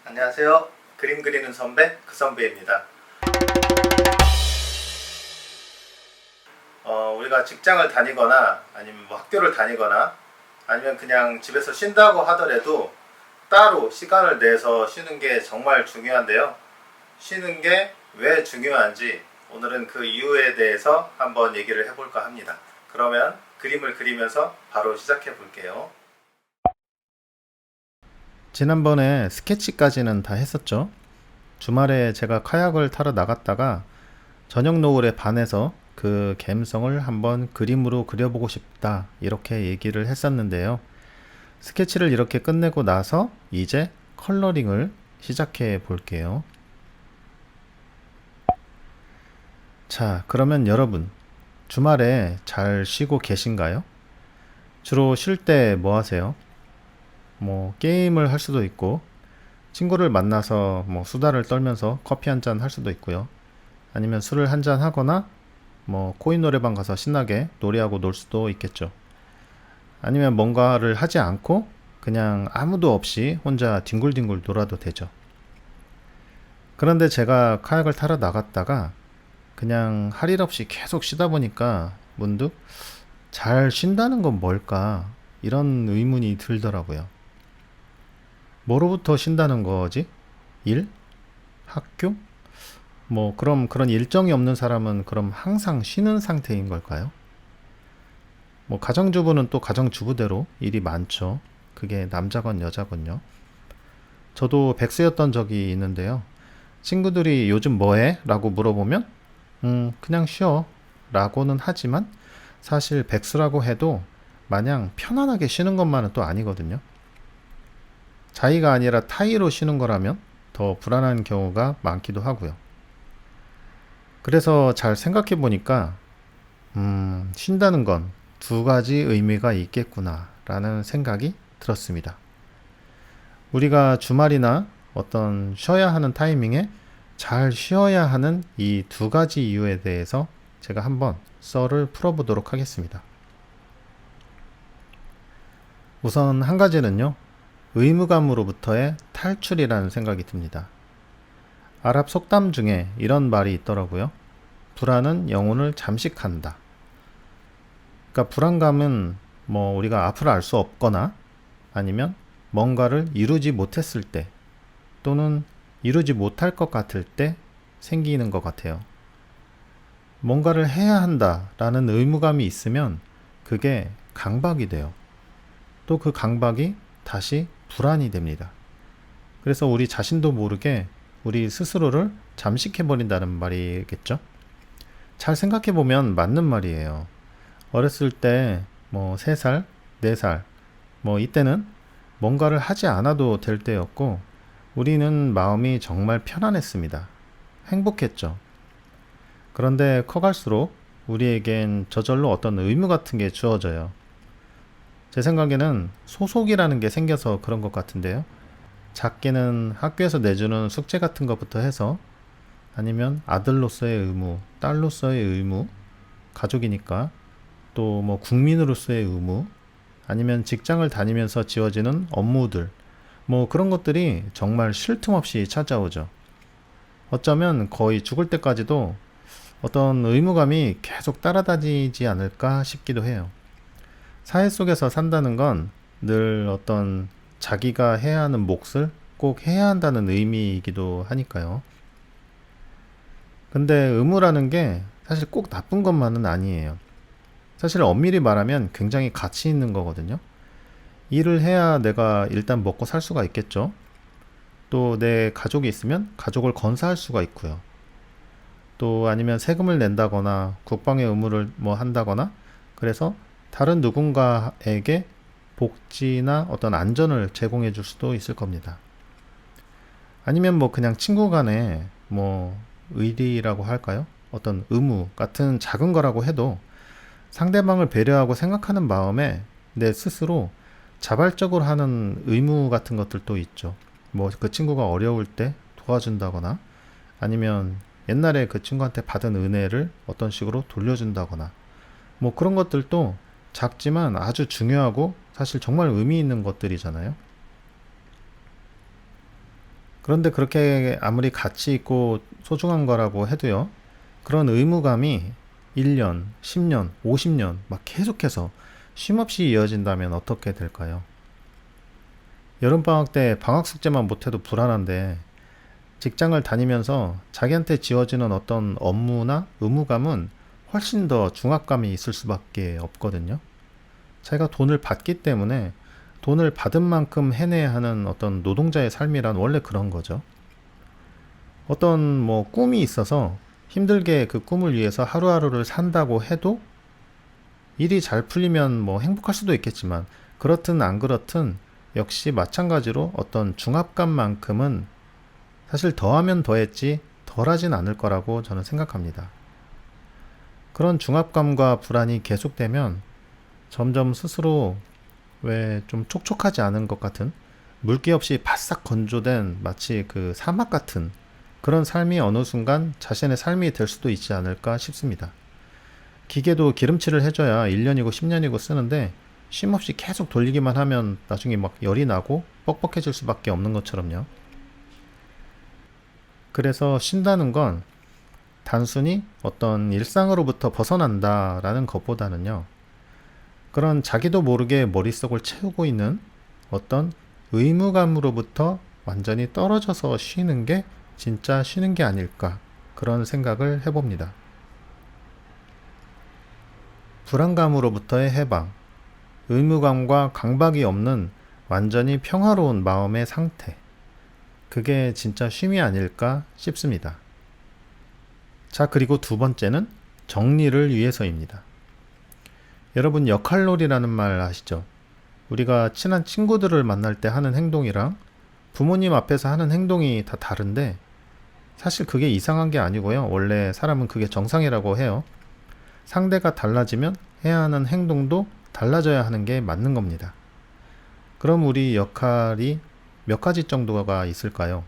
안녕하세요. 그림 그리는 선배 그 선배입니다. 우리가 직장을 다니거나 아니면 뭐 학교를 다니거나 아니면 그냥 집에서 쉰다고 하더라도 따로 시간을 내서 쉬는 게 정말 중요한데요. 쉬는 게 왜 중요한지 오늘은 그 이유에 대해서 한번 얘기를 해볼까 합니다. 그러면 그림을 그리면서 바로 시작해 볼게요. 지난번에 스케치까지는 다 했었죠. 주말에 제가 카약을 타러 나갔다가 저녁 노을에 반해서 그 감성을 한번 그림으로 그려보고 싶다 이렇게 얘기를 했었는데요. 스케치를 이렇게 끝내고 나서 이제 컬러링을 시작해 볼게요. 자, 그러면 여러분 주말에 잘 쉬고 계신가요? 주로 쉴 때 뭐 하세요? 뭐 게임을 할 수도 있고 친구를 만나서 뭐 수다를 떨면서 커피 한 잔 할 수도 있고요. 아니면 술을 한 잔 하거나 뭐 코인 노래방 가서 신나게 노래하고 놀 수도 있겠죠. 아니면 뭔가를 하지 않고 그냥 아무도 없이 혼자 뒹굴뒹굴 놀아도 되죠. 그런데 제가 카약을 타러 나갔다가 그냥 할 일 없이 계속 쉬다 보니까 문득 잘 쉰다는 건 뭘까 이런 의문이 들더라고요. 뭐로부터 쉰다는 거지? 일? 학교? 뭐 그럼 그런 일정이 없는 사람은 그럼 항상 쉬는 상태인 걸까요? 뭐 가정주부는 또 가정주부대로 일이 많죠. 그게 남자건 여자건요. 저도 백수였던 적이 있는데요. 친구들이 요즘 뭐해? 라고 물어보면 그냥 쉬어 라고는 하지만 사실 백수라고 해도 마냥 편안하게 쉬는 것만은 또 아니거든요. 자의가 아니라 타의로 쉬는 거라면 더 불안한 경우가 많기도 하고요. 그래서 잘 생각해 보니까 쉰다는 건 두 가지 의미가 있겠구나 라는 생각이 들었습니다. 우리가 주말이나 어떤 쉬어야 하는 타이밍에 잘 쉬어야 하는 이 두 가지 이유에 대해서 제가 한번 썰을 풀어보도록 하겠습니다. 우선 한 가지는요, 의무감으로부터의 탈출이라는 생각이 듭니다. 아랍 속담 중에 이런 말이 있더라고요. 불안은 영혼을 잠식한다. 그러니까 불안감은 뭐 우리가 앞을 알 수 없거나 아니면 뭔가를 이루지 못했을 때 또는 이루지 못할 것 같을 때 생기는 것 같아요. 뭔가를 해야 한다라는 의무감이 있으면 그게 강박이 돼요. 또 그 강박이 다시 불안이 됩니다. 그래서 우리 자신도 모르게 우리 스스로를 잠식해버린다는 말이겠죠? 잘 생각해보면 맞는 말이에요. 어렸을 때 뭐 3살, 4살, 뭐 이때는 뭔가를 하지 않아도 될 때였고 우리는 마음이 정말 편안했습니다. 행복했죠. 그런데 커갈수록 우리에겐 저절로 어떤 의무 같은 게 주어져요. 제 생각에는 소속이라는 게 생겨서 그런 것 같은데요. 작게는 학교에서 내주는 숙제 같은 것부터 해서 아니면 아들로서의 의무, 딸로서의 의무, 가족이니까 또 뭐 국민으로서의 의무, 아니면 직장을 다니면서 지어지는 업무들, 뭐 그런 것들이 정말 쉴 틈 없이 찾아오죠. 어쩌면 거의 죽을 때까지도 어떤 의무감이 계속 따라다니지 않을까 싶기도 해요. 사회 속에서 산다는 건 늘 어떤 자기가 해야 하는 몫을 꼭 해야 한다는 의미이기도 하니까요. 근데 의무라는 게 사실 꼭 나쁜 것만은 아니에요. 사실 엄밀히 말하면 굉장히 가치 있는 거거든요. 일을 해야 내가 일단 먹고 살 수가 있겠죠. 또 내 가족이 있으면 가족을 건사할 수가 있고요. 또 아니면 세금을 낸다거나 국방의 의무를 뭐 한다거나 그래서 다른 누군가에게 복지나 어떤 안전을 제공해 줄 수도 있을 겁니다. 아니면 뭐 그냥 친구 간에 뭐 의리라고 할까요? 어떤 의무 같은 작은 거라고 해도 상대방을 배려하고 생각하는 마음에 내 스스로 자발적으로 하는 의무 같은 것들도 있죠. 뭐 그 친구가 어려울 때 도와준다거나 아니면 옛날에 그 친구한테 받은 은혜를 어떤 식으로 돌려준다거나 뭐 그런 것들도 작지만 아주 중요하고 사실 정말 의미 있는 것들이잖아요. 그런데 그렇게 아무리 가치 있고 소중한 거라고 해도요, 그런 의무감이 1년, 10년, 50년 막 계속해서 쉼없이 이어진다면 어떻게 될까요? 여름방학 때 방학 숙제만 못해도 불안한데 직장을 다니면서 자기한테 지어지는 어떤 업무나 의무감은 훨씬 더 중압감이 있을 수밖에 없거든요. 자기가 돈을 받기 때문에 돈을 받은 만큼 해내야 하는 어떤 노동자의 삶이란 원래 그런 거죠. 어떤 뭐 꿈이 있어서 힘들게 그 꿈을 위해서 하루하루를 산다고 해도 일이 잘 풀리면 뭐 행복할 수도 있겠지만 그렇든 안 그렇든 역시 마찬가지로 어떤 중압감만큼은 사실 더하면 더했지 덜하진 않을 거라고 저는 생각합니다. 그런 중압감과 불안이 계속되면 점점 스스로 왜 좀 촉촉하지 않은 것 같은 물기 없이 바싹 건조된 마치 그 사막 같은 그런 삶이 어느 순간 자신의 삶이 될 수도 있지 않을까 싶습니다. 기계도 기름칠을 해줘야 1년이고 10년이고 쓰는데 쉼없이 계속 돌리기만 하면 나중에 막 열이 나고 뻑뻑해질 수밖에 없는 것처럼요. 그래서 쉰다는 건 단순히 어떤 일상으로부터 벗어난다라는 것보다는요, 그런 자기도 모르게 머릿속을 채우고 있는 어떤 의무감으로부터 완전히 떨어져서 쉬는 게 진짜 쉬는 게 아닐까, 그런 생각을 해봅니다. 불안감으로부터의 해방, 의무감과 강박이 없는 완전히 평화로운 마음의 상태, 그게 진짜 쉼이 아닐까 싶습니다. 자, 그리고 두 번째는 정리를 위해서입니다. 여러분, 역할놀이라는 말 아시죠? 우리가 친한 친구들을 만날 때 하는 행동이랑 부모님 앞에서 하는 행동이 다 다른데 사실 그게 이상한 게 아니고요. 원래 사람은 그게 정상이라고 해요. 상대가 달라지면 해야 하는 행동도 달라져야 하는 게 맞는 겁니다. 그럼 우리 역할이 몇 가지 정도가 있을까요?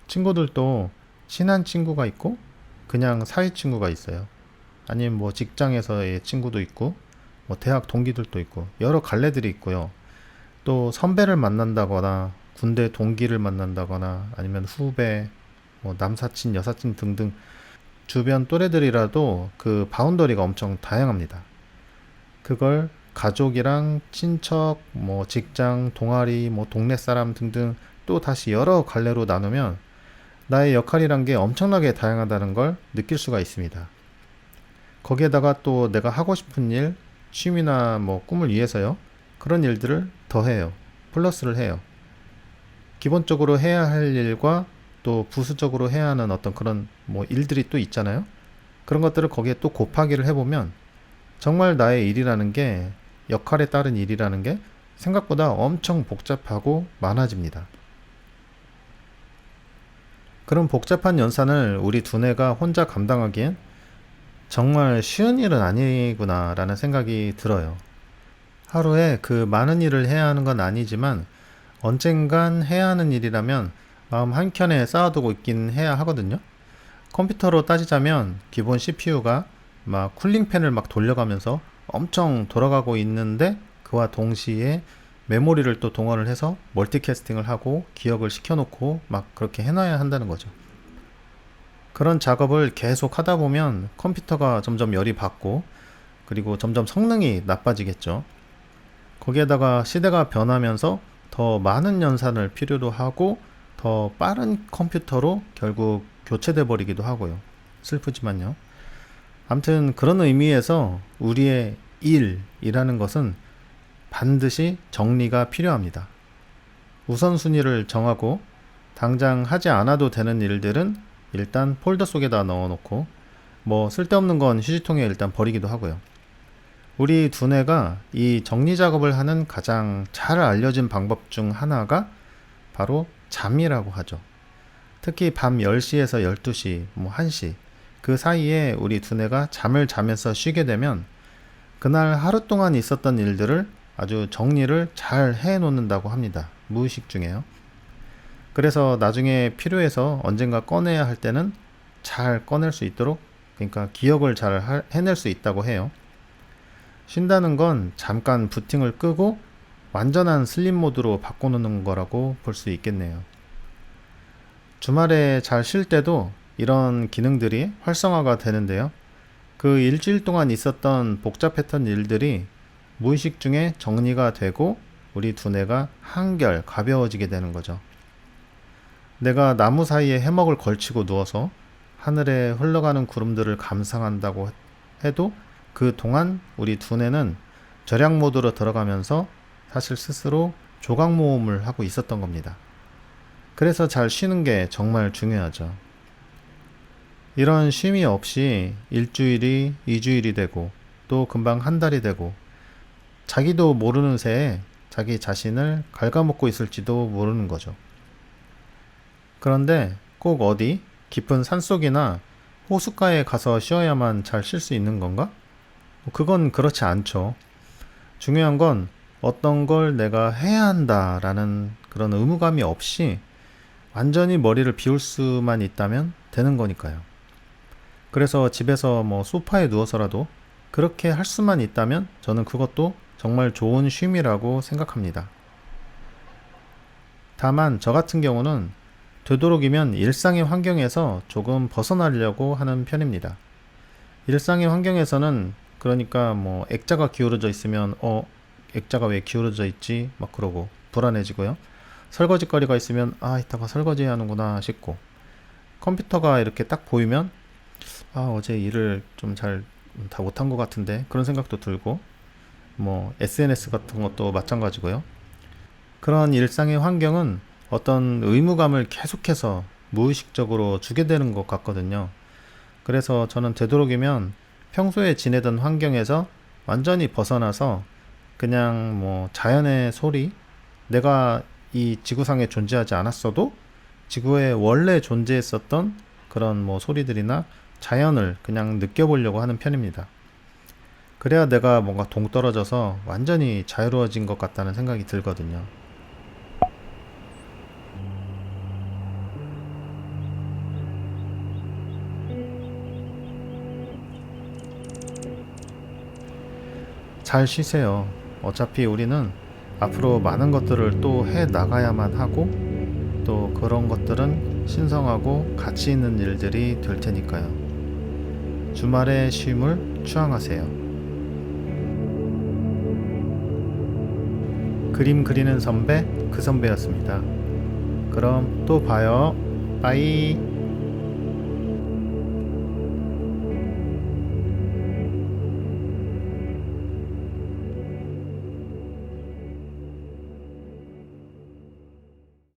친구들도 친한 친구가 있고 그냥 사이 친구가 있어요. 아니면 뭐 직장에서의 친구도 있고 뭐 대학 동기들도 있고 여러 갈래들이 있고요. 또 선배를 만난다거나 군대 동기를 만난다거나 아니면 후배, 뭐 남사친, 여사친 등등 주변 또래들이라도 그 바운더리가 엄청 다양합니다. 그걸 가족이랑 친척, 뭐 직장, 동아리, 뭐 동네 사람 등등 또 다시 여러 갈래로 나누면 나의 역할이란 게 엄청나게 다양하다는 걸 느낄 수가 있습니다. 거기에다가 또 내가 하고 싶은 일, 취미나 뭐 꿈을 위해서요. 그런 일들을 더해요. 플러스를 해요. 기본적으로 해야 할 일과 또 부수적으로 해야 하는 어떤 그런 뭐 일들이 또 있잖아요. 그런 것들을 거기에 또 곱하기를 해보면 정말 나의 일이라는 게, 역할에 따른 일이라는 게 생각보다 엄청 복잡하고 많아집니다. 그런 복잡한 연산을 우리 두뇌가 혼자 감당하기엔 정말 쉬운 일은 아니구나 라는 생각이 들어요. 하루에 그 많은 일을 해야 하는 건 아니지만 언젠간 해야 하는 일이라면 마음 한켠에 쌓아두고 있긴 해야 하거든요. 컴퓨터로 따지자면 기본 CPU가 막 쿨링팬을 막 돌려가면서 엄청 돌아가고 있는데 그와 동시에 메모리를 또 동원을 해서 멀티캐스팅을 하고 기억을 시켜놓고 막 그렇게 해놔야 한다는 거죠. 그런 작업을 계속 하다 보면 컴퓨터가 점점 열이 받고 그리고 점점 성능이 나빠지겠죠. 거기에다가 시대가 변하면서 더 많은 연산을 필요로 하고 더 빠른 컴퓨터로 결국 교체돼 버리기도 하고요. 슬프지만요. 아무튼 그런 의미에서 우리의 일이라는 것은 반드시 정리가 필요합니다. 우선순위를 정하고 당장 하지 않아도 되는 일들은 일단 폴더 속에다 넣어놓고 뭐 쓸데없는 건 휴지통에 일단 버리기도 하고요. 우리 두뇌가 이 정리 작업을 하는 가장 잘 알려진 방법 중 하나가 바로 잠이라고 하죠. 특히 밤 10시에서 12시, 뭐 1시 그 사이에 우리 두뇌가 잠을 자면서 쉬게 되면 그날 하루 동안 있었던 일들을 아주 정리를 잘 해놓는다고 합니다. 무의식 중에요. 그래서 나중에 필요해서 언젠가 꺼내야 할 때는 잘 꺼낼 수 있도록, 그러니까 기억을 잘 해낼 수 있다고 해요. 쉰다는 건 잠깐 부팅을 끄고 완전한 슬립 모드로 바꿔놓는 거라고 볼 수 있겠네요. 주말에 잘 쉴 때도 이런 기능들이 활성화가 되는데요. 그 일주일 동안 있었던 복잡했던 일들이 무의식 중에 정리가 되고 우리 두뇌가 한결 가벼워지게 되는 거죠. 내가 나무 사이에 해먹을 걸치고 누워서 하늘에 흘러가는 구름들을 감상한다고 해도 그 동안 우리 두뇌는 절약 모드로 들어가면서 사실 스스로 조각 모음을 하고 있었던 겁니다. 그래서 잘 쉬는 게 정말 중요하죠. 이런 쉼이 없이 일주일이 2주일이 되고 또 금방 한 달이 되고 자기도 모르는 새에 자기 자신을 갉아먹고 있을지도 모르는 거죠. 그런데 꼭 어디 깊은 산속이나 호숫가에 가서 쉬어야만 잘 쉴 수 있는 건가? 그건 그렇지 않죠. 중요한 건 어떤 걸 내가 해야 한다라는 그런 의무감이 없이 완전히 머리를 비울 수만 있다면 되는 거니까요. 그래서 집에서 소파에 누워서라도 그렇게 할 수만 있다면 저는 그것도 정말 좋은 쉼이라고 생각합니다. 다만 저 같은 경우는 되도록이면 일상의 환경에서 조금 벗어나려고 하는 편입니다. 일상의 환경에서는 그러니까 액자가 기울어져 있으면 액자가 왜 기울어져 있지? 막 그러고 불안해지고요. 설거지거리가 있으면 이따가 설거지 해야 하는구나 싶고, 컴퓨터가 이렇게 딱 보이면 어제 일을 좀 잘 다 못한 것 같은데 그런 생각도 들고, SNS 같은 것도 마찬가지고요. 그런 일상의 환경은 어떤 의무감을 계속해서 무의식적으로 주게 되는 것 같거든요. 그래서 저는 되도록이면 평소에 지내던 환경에서 완전히 벗어나서 그냥 자연의 소리, 내가 이 지구상에 존재하지 않았어도 지구에 원래 존재했었던 그런 소리들이나 자연을 그냥 느껴보려고 하는 편입니다. 그래야 내가 뭔가 동떨어져서 완전히 자유로워진 것 같다는 생각이 들거든요. 잘 쉬세요. 어차피 우리는 앞으로 많은 것들을 또 해 나가야만 하고, 또 그런 것들은 신성하고 가치 있는 일들이 될 테니까요. 주말의 쉼을 추앙하세요. 그림 그리는 선배, 그 선배였습니다. 그럼 또 봐요. 빠이.